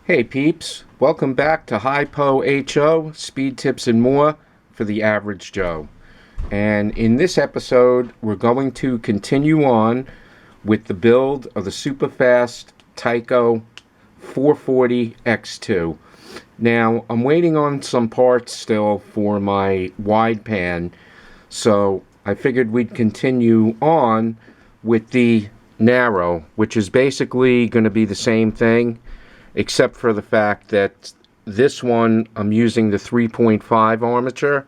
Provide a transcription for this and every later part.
Hey peeps, welcome back to HO, Speed Tips and More for the Average Joe. And in this episode, we're going to continue on with the build of the super fast Tyco 440X2. Now, I'm waiting on some parts still for my wide pan, so I figured we'd continue on with the narrow, which is basically going to be the same thing, except for the fact that this one I'm using the 3.5 armature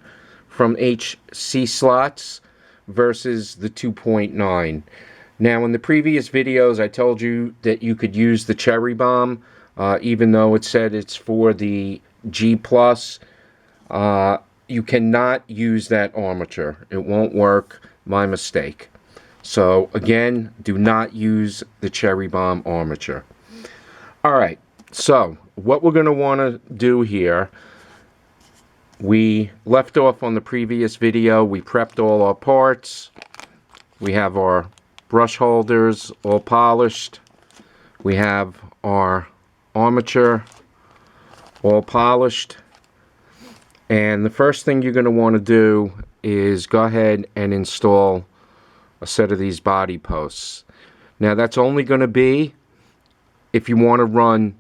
from HC slots versus the 2.9. Now, in the previous videos I told you that you could use the cherry bomb, even though it said it's for the G+. You cannot use that armature. It won't work. My mistake. So again, do not use the cherry bomb armature. Alright, so what we're going to want to do here, we left off on the previous video. We prepped all our parts. We have our brush holders all polished. We have our armature all polished. And the first thing you're going to want to do is go ahead and install a set of these body posts. Now that's only going to be if you want to run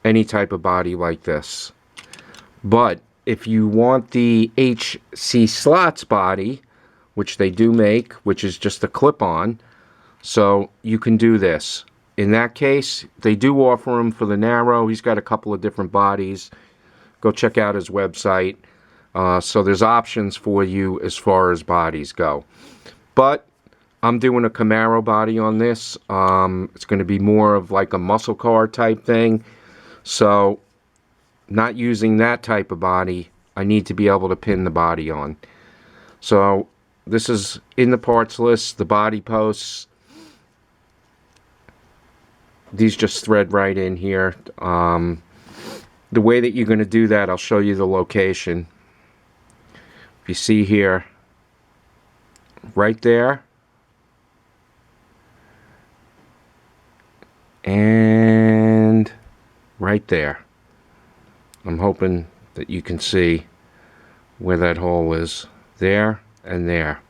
any type of body like this. But if you want the HC slots body, which they do make, which is just a clip-on, so you can do this. In that case, they do offer them for the narrow. He's got a couple of different bodies. Go check out his website. So there's options for you as far as bodies go. But I'm doing a Camaro body on this. It's going to be more of like a muscle car type thing. So not using that type of body, I need to be able to pin the body on. So this is in the parts list, the body posts. These just thread right in here. The way that you're going to do that, I'll show you the location. If you see here, right there, and right there. I'm hoping that you can see where that hole is. There and there.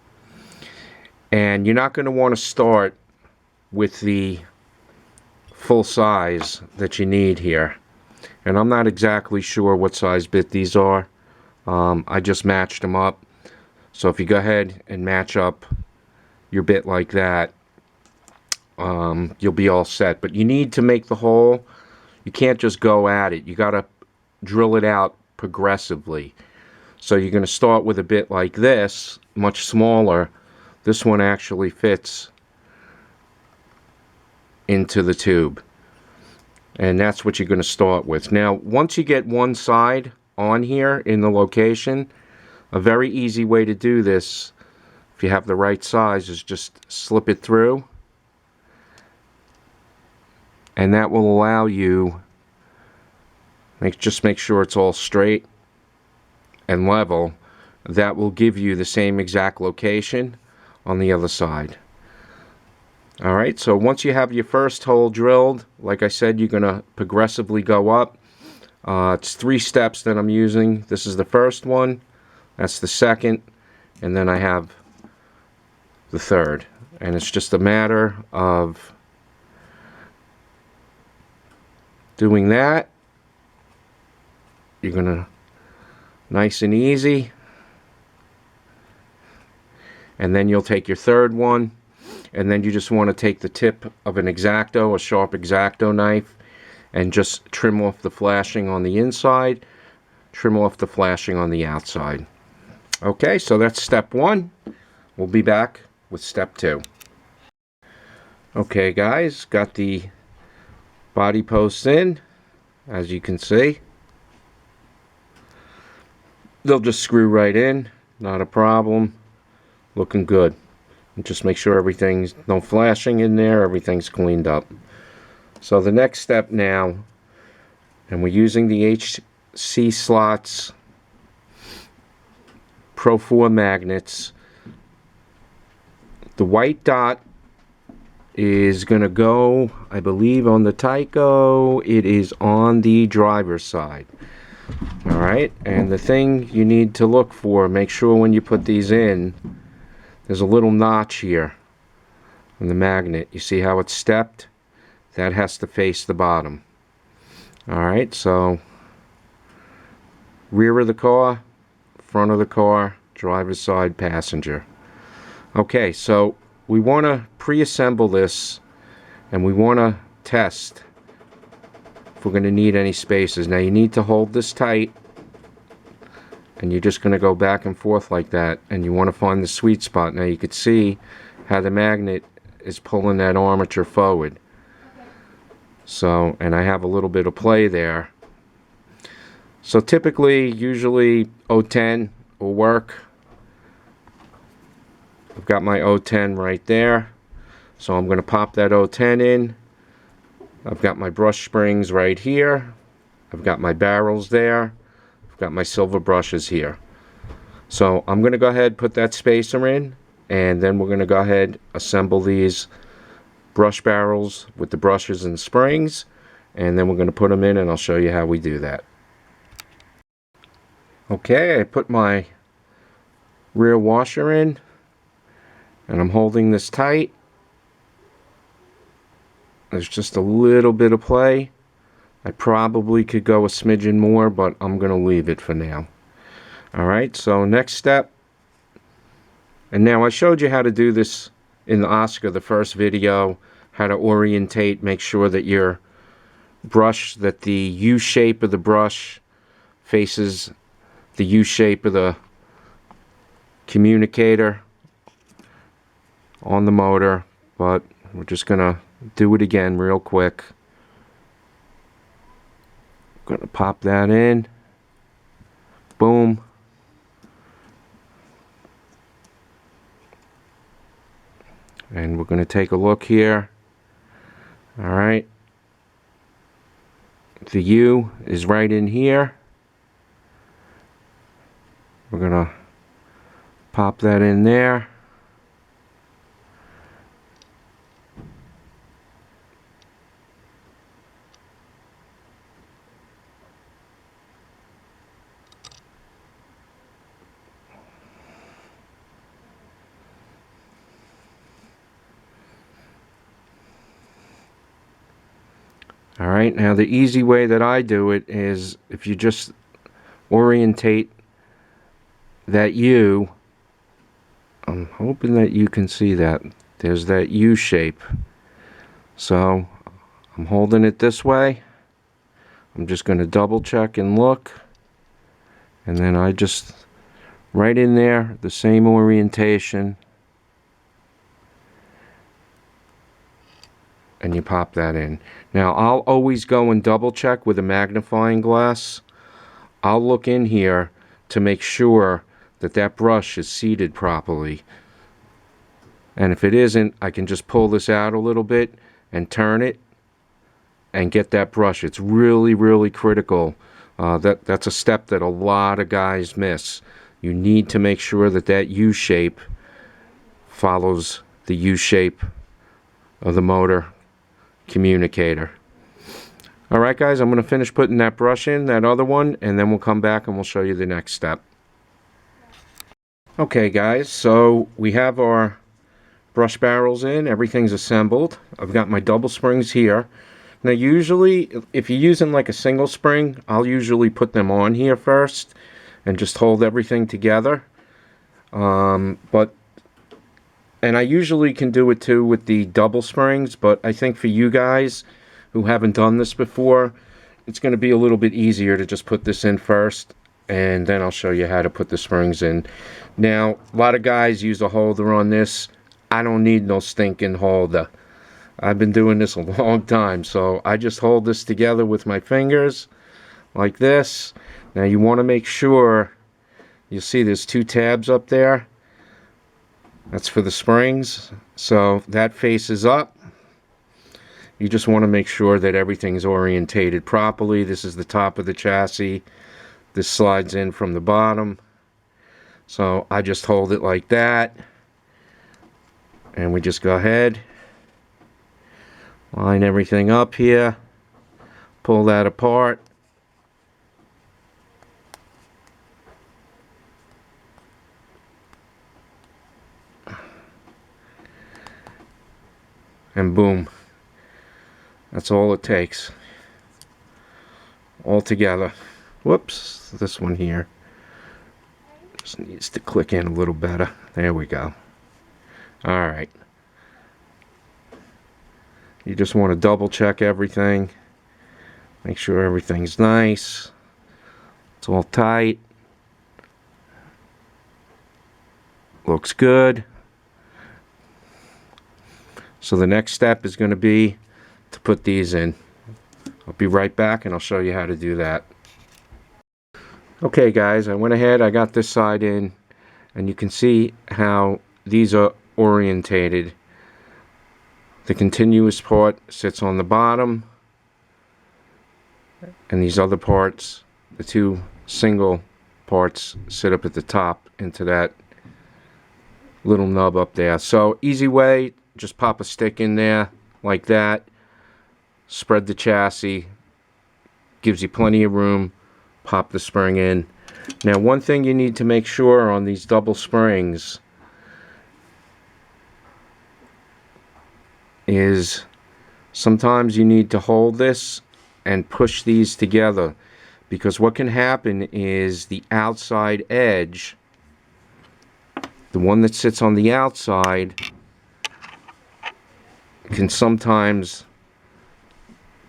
And you're not going to want to start with the full size that you need here. And I'm not exactly sure what size bit these are. I just matched them up. So if you go ahead and match up your bit like that, you'll be all set. But you need to make the hole. You can't just go at it. You got to drill it out progressively. So you're going to start with a bit like this, much smaller. This one actually fits into the tube. And that's what you're going to start with. Now, once you get one side on here in the location, a very easy way to do this, if you have the right size, is just slip it through. And that will allow you, just make sure it's all straight and level. That will give you the same exact location on the other side. Alright, so once you have your first hole drilled, like I said, you're going to progressively go up. It's 3 steps that I'm using. This is the first one, that's the second, and then I have the third. And it's just a matter of doing that. You're going to, nice and easy. And then you'll take your third one. And then you just want to take the tip of an X-Acto, a sharp X-Acto knife, and just trim off the flashing on the inside, trim off the flashing on the outside. Okay, so that's step 1. We'll be back with step 2. Okay guys, got the body posts in, as you can see. They'll just screw right in, not a problem, looking good. And just make sure everything's no flashing in there, everything's cleaned up. So the next step now, and we're using the HC slots Pro 4 magnets. The white dot is going to go, I believe on the Tyco, it is on the driver's side. Alright, and the thing you need to look for, make sure when you put these in, there's a little notch here on the magnet. You see how it's stepped? That has to face the bottom. Alright, so rear of the car, front of the car, driver's side, passenger. Okay, so we want to pre-assemble this, and we want to test if we're going to need any spaces. Now you need to hold this tight, and you're just going to go back and forth like that, and you want to find the sweet spot. Now you can see how the magnet is pulling that armature forward. So, and I have a little bit of play there. So typically, usually 010 will work. I've got my 010 right there. So I'm going to pop that 010 in. I've got my brush springs right here. I've got my barrels there. I've got my silver brushes here. So I'm going to go ahead and put that spacer in, and then we're going to go ahead assemble these brush barrels with the brushes and springs, and then we're going to put them in, and I'll show you how we do that. Okay, I put my rear washer in, and I'm holding this tight. There's just a little bit of play. I probably could go a smidgen more, but I'm going to leave it for now. Alright, so next step. And now I showed you how to do this in the Oscar, the first video, how to orientate, make sure that your brush, that the U shape of the brush faces the U shape of the communicator on the motor, but we're just going to do it again real quick. Going to pop that in. Boom. And we're going to take a look here. Alright. The U is right in here. We're going to pop that in there. Alright, now the easy way that I do it is if you just orientate that U, I'm hoping that you can see that. There's that U shape. So I'm holding it this way. I'm just going to double check and look. And then I just, right in there, the same orientation. And you pop that in. Now I'll always go and double check with a magnifying glass. I'll look in here to make sure that that brush is seated properly. And if it isn't, I can just pull this out a little bit and turn it and get that brush. It's really, really critical. That's a step that a lot of guys miss. You need to make sure that that U shape follows the U shape of the motor communicator. Alright guys, I'm going to finish putting that brush in, that other one, and then we'll come back and we'll show you the next step. Okay guys, so we have our brush barrels in, everything's assembled. I've got my double springs here. Now usually, if you're using like a single spring, I'll usually put them on here first and just hold everything together. And I usually can do it too with the double springs, but I think for you guys who haven't done this before, it's going to be a little bit easier to just put this in first, and then I'll show you how to put the springs in. Now, a lot of guys use a holder on this. I don't need no stinking holder. I've been doing this a long time, so I just hold this together with my fingers like this. Now you want to make sure, you'll see there's two tabs up there. That's for the springs, so that faces up. You just want to make sure that everything's orientated properly. This is the top of the chassis. This slides in from the bottom. So I just hold it like that. And we just go ahead Line everything up here. Pull that apart. And boom. That's all it takes. All together. Whoops, this one here just needs to click in a little better. There we go. Alright. You just want to double check everything. Make sure everything's nice. It's all tight. Looks good. So the next step is going to be to put these in. I'll be right back and I'll show you how to do that. Okay guys, I went ahead, I got this side in, and you can see how these are orientated. The continuous part sits on the bottom, and these other parts, the two single parts, sit up at the top into that little nub up there. So easy way, just pop a stick in there like that, spread the chassis, gives you plenty of room, pop the spring in. Now one thing you need to make sure on these double springs is sometimes you need to hold this and push these together, because what can happen is the outside edge, the one that sits on the outside, can sometimes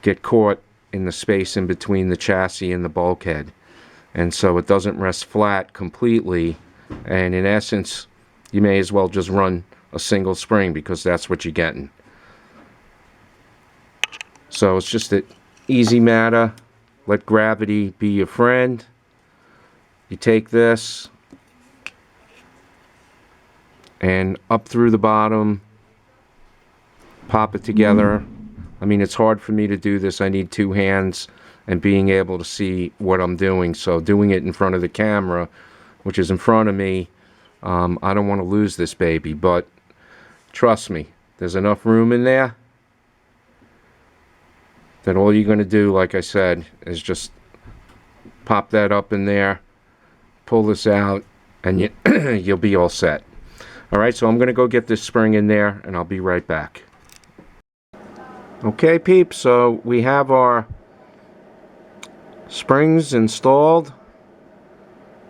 get caught in the space in between the chassis and the bulkhead, and so it doesn't rest flat completely, and in essence you may as well just run a single spring because that's what you're getting. So it's just an easy matter. Let gravity be your friend. You take this and up through the bottom, pop it together. I mean, it's hard for me to do this. I need two hands and being able to see what I'm doing. So doing it in front of the camera, which is in front of me, I don't want to lose this baby. But trust me, there's enough room in there that all you're going to do, like I said, is just pop that up in there, pull this out, and you'll be all set. Alright, so I'm going to go get this spring in there, and I'll be right back. Okay peeps, so we have our springs installed.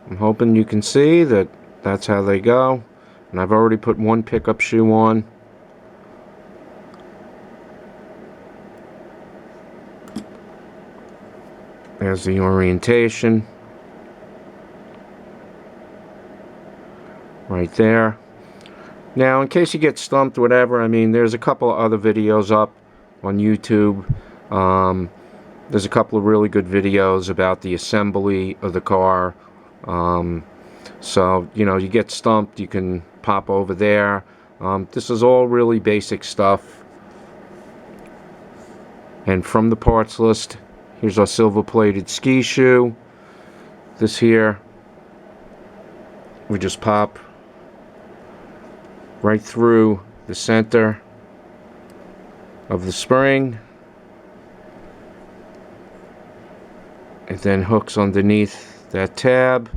I'm hoping you can see that that's how they go, and I've already put one pickup shoe on. There's the orientation right there. Now in case you get stumped, whatever, I mean, there's a couple of other videos up on YouTube. There's a couple of really good videos about the assembly of the car. So, you know, you get stumped, you can pop over there. This is all really basic stuff. And from the parts list, here's our silver-plated ski shoe. This here, we just pop right through the center of the spring. It then hooks underneath that tab.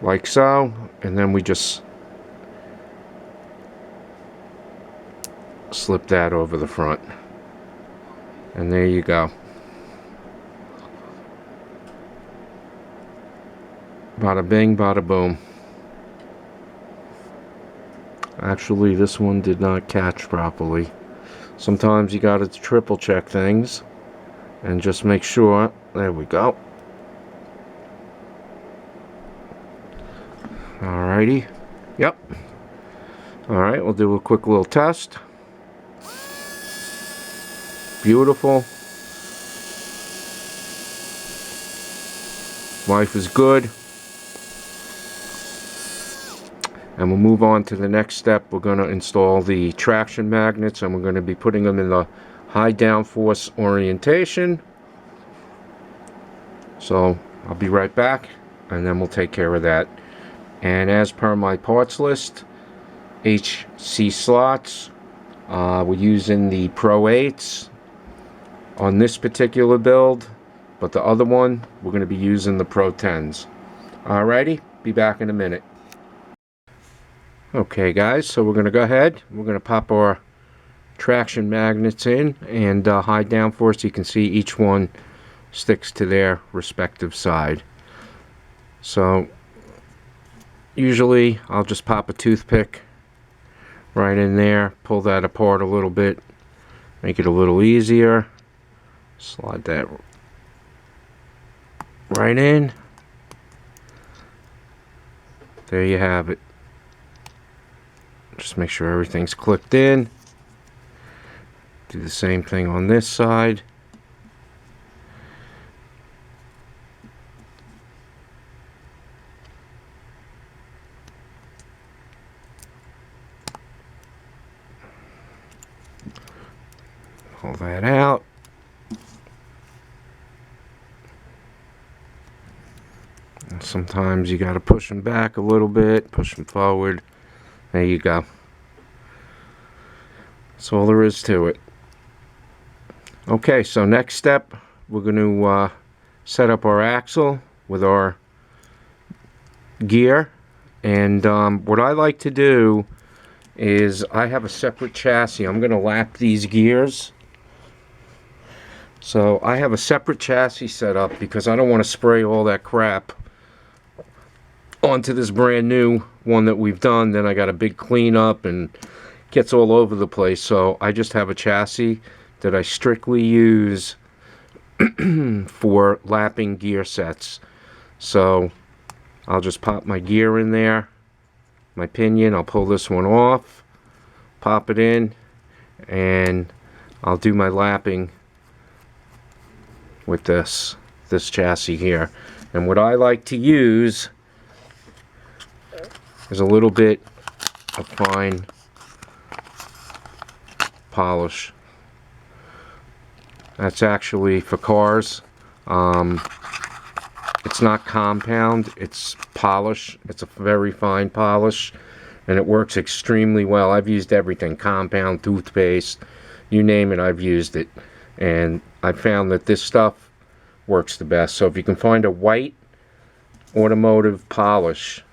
Like so. And then we just slip that over the front. And there you go. Bada bing, bada boom. Actually, this one did not catch properly. Sometimes you gotta triple check things and just make sure. There we go. Alrighty. Yep. Alright, we'll do a quick little test. Beautiful. Life is good. And we'll move on to the next step. We're going to install the traction magnets, and we're going to be putting them in the high downforce orientation. So I'll be right back, and then we'll take care of that. And as per my parts list, HC slots, we're using the Pro 8s on this particular build, but the other one we're going to be using the Pro 10s. Alrighty, be back in a minute. Okay guys, so we're going to go ahead, we're going to pop our traction magnets in and hide down for us so you can see each one sticks to their respective side. So usually I'll just pop a toothpick right in there, pull that apart a little bit, make it a little easier, slide that right in. There you have it. Just make sure everything's clicked in. Do the same thing on this side. Pull that out. And sometimes you got to push them back a little bit, push them forward. There you go. That's all there is to it. Okay, so next step, we're going to set up our axle with our gear. And what I like to do is I have a separate chassis. I'm going to lap these gears. So I have a separate chassis set up because I don't want to spray all that crap onto this brand new one that we've done. Then I got a big cleanup and gets all over the place. So I just have a chassis that I strictly use for lapping gear sets. So I'll just pop my gear in there, my pinion. I'll pull this one off, pop it in, and I'll do my lapping with this chassis here. And what I like to use is a little bit of fine polish. That's actually for cars. It's not compound, it's polish. It's a very fine polish, and it works extremely well. I've used everything, compound, toothpaste, you name it, I've used it. And I found that this stuff works the best. So if you can find a white automotive polish,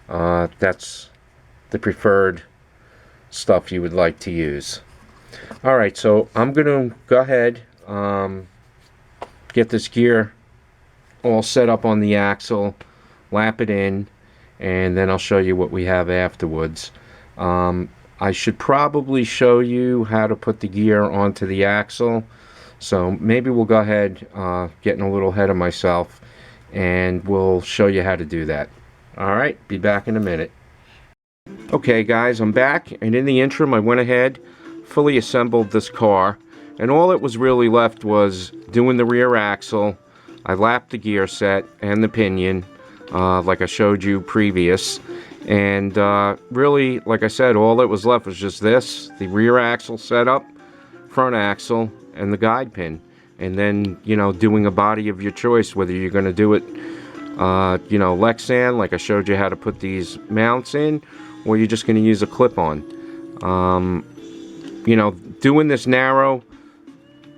that's the preferred stuff you would like to use. Alright, so I'm going to go ahead, get this gear all set up on the axle, lap it in, and then I'll show you what we have afterwards. I should probably show you how to put the gear onto the axle, so maybe we'll go ahead, getting a little ahead of myself, and we'll show you how to do that. Alright, be back in a minute. Okay guys, I'm back, and in the interim I went ahead, fully assembled this car, and all that was really left was doing the rear axle. I lapped the gear set and the pinion, like I showed you previous, and really, like I said, all that was left was just this, the rear axle setup, front axle, and the guide pin. And then, you know, doing a body of your choice, whether you're going to do it, you know, Lexan, like I showed you how to put these mounts in, or you're just going to use a clip-on. You know, doing this narrow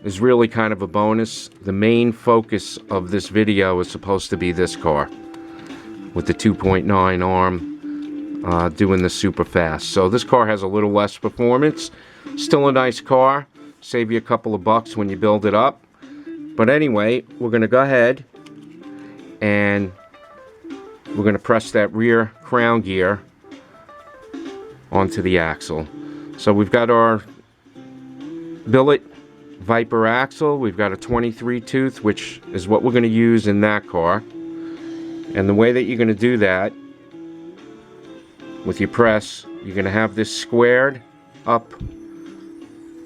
is really kind of a bonus. The main focus of this video is supposed to be this car with the 2.9 arm, doing this super fast. So this car has a little less performance, still a nice car, save you a couple of bucks when you build it up. But anyway, we're going to go ahead and we're going to press that rear crown gear onto the axle. So we've got our billet Viper axle. We've got a 23 tooth, which is what we're going to use in that car. And the way that you're going to do that with your press, you're going to have this squared up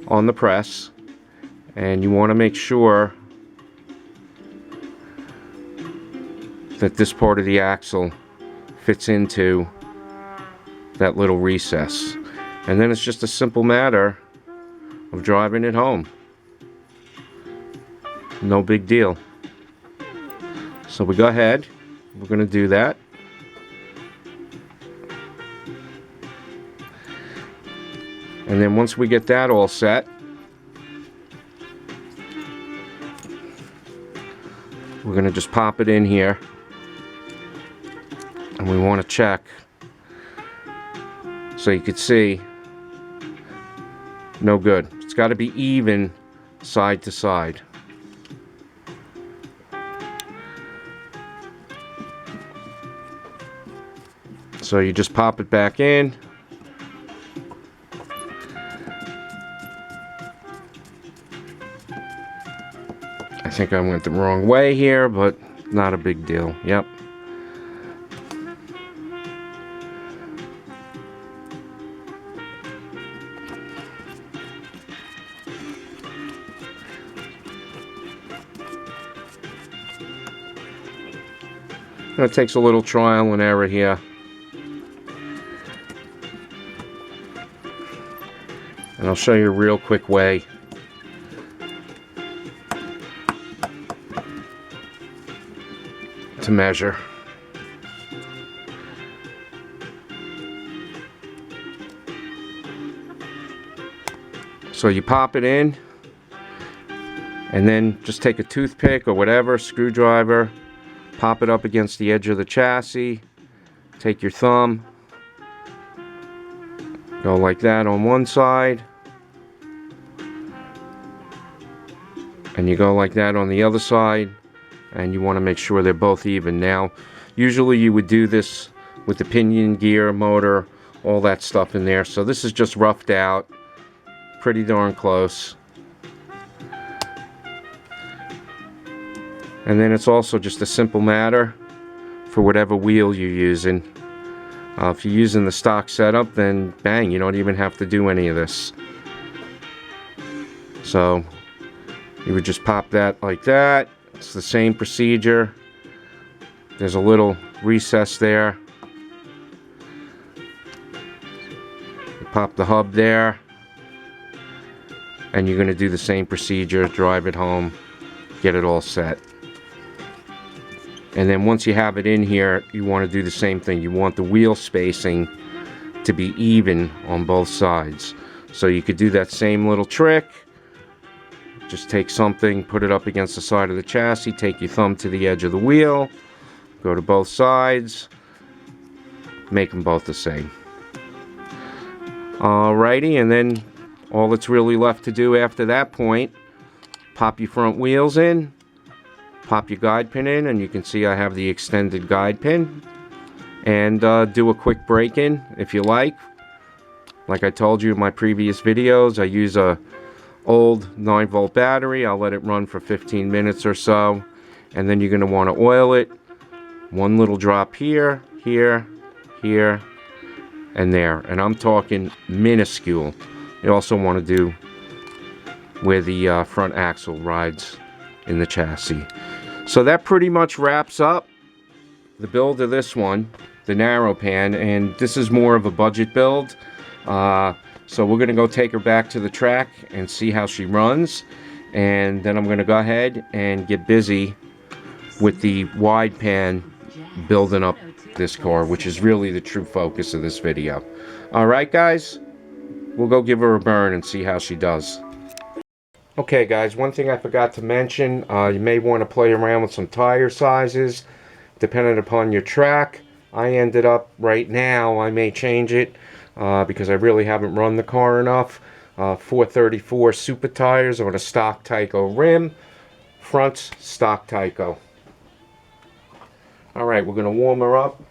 on the press, and you want to make sure that this part of the axle fits into that little recess. And then it's just a simple matter of driving it home. No big deal. So we go ahead, we're going to do that. And then once we get that all set, we're going to just pop it in here, and we want to check so you could see. No good. It's got to be even side to side. So you just pop it back in. I think I went the wrong way here, but not a big deal. Yep. It takes a little trial and error here. And I'll show you a real quick way to measure. So you pop it in, and then just take a toothpick or whatever, screwdriver, pop it up against the edge of the chassis, take your thumb, go like that on one side, and you go like that on the other side, and you want to make sure they're both even. Now, usually you would do this with the pinion, gear, motor, all that stuff in there. So this is just roughed out, pretty darn close. And then it's also just a simple matter for whatever wheel you're using. If you're using the stock setup, then bang, you don't even have to do any of this. So you would just pop that like that. It's the same procedure. There's a little recess there. You pop the hub there, and you're going to do the same procedure, drive it home, get it all set. And then once you have it in here, you want to do the same thing. You want the wheel spacing to be even on both sides. So you could do that same little trick. Just take something, put it up against the side of the chassis, take your thumb to the edge of the wheel, go to both sides, make them both the same. Alrighty, and then all that's really left to do after that point, pop your front wheels in, pop your guide pin in, and you can see I have the extended guide pin, and do a quick break-in if you like. Like I told you in my previous videos, I use a old 9-volt battery. I'll let it run for 15 minutes or so, and then you're going to want to oil it. One little drop here, here, here, and there. And I'm talking minuscule. You also want to do where the front axle rides in the chassis. So that pretty much wraps up the build of this one, the narrow pan, and this is more of a budget build. So we're going to go take her back to the track and see how she runs, and then I'm going to go ahead and get busy with the wide pan building up this car, which is really the true focus of this video. Alright guys, we'll go give her a burn and see how she does. Okay guys, one thing I forgot to mention, you may want to play around with some tire sizes depending upon your track. I ended up right now, I may change it because I really haven't run the car enough. 434 super tires on a stock Tyco rim, fronts stock Tyco. Alright, we're going to warm her up.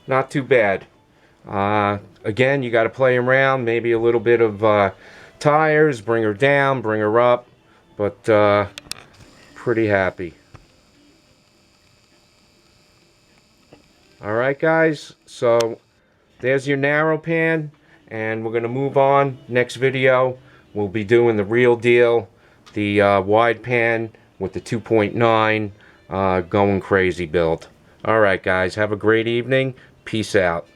Not too bad. Again, you got to play around, maybe a little bit of tires, bring her down, bring her up, but pretty happy. Alright guys, so there's your narrow pan, and we're going to move on. Next video, we'll be doing the real deal, the wide pan with the 2.9 going crazy build. Alright guys, have a great evening. Peace out.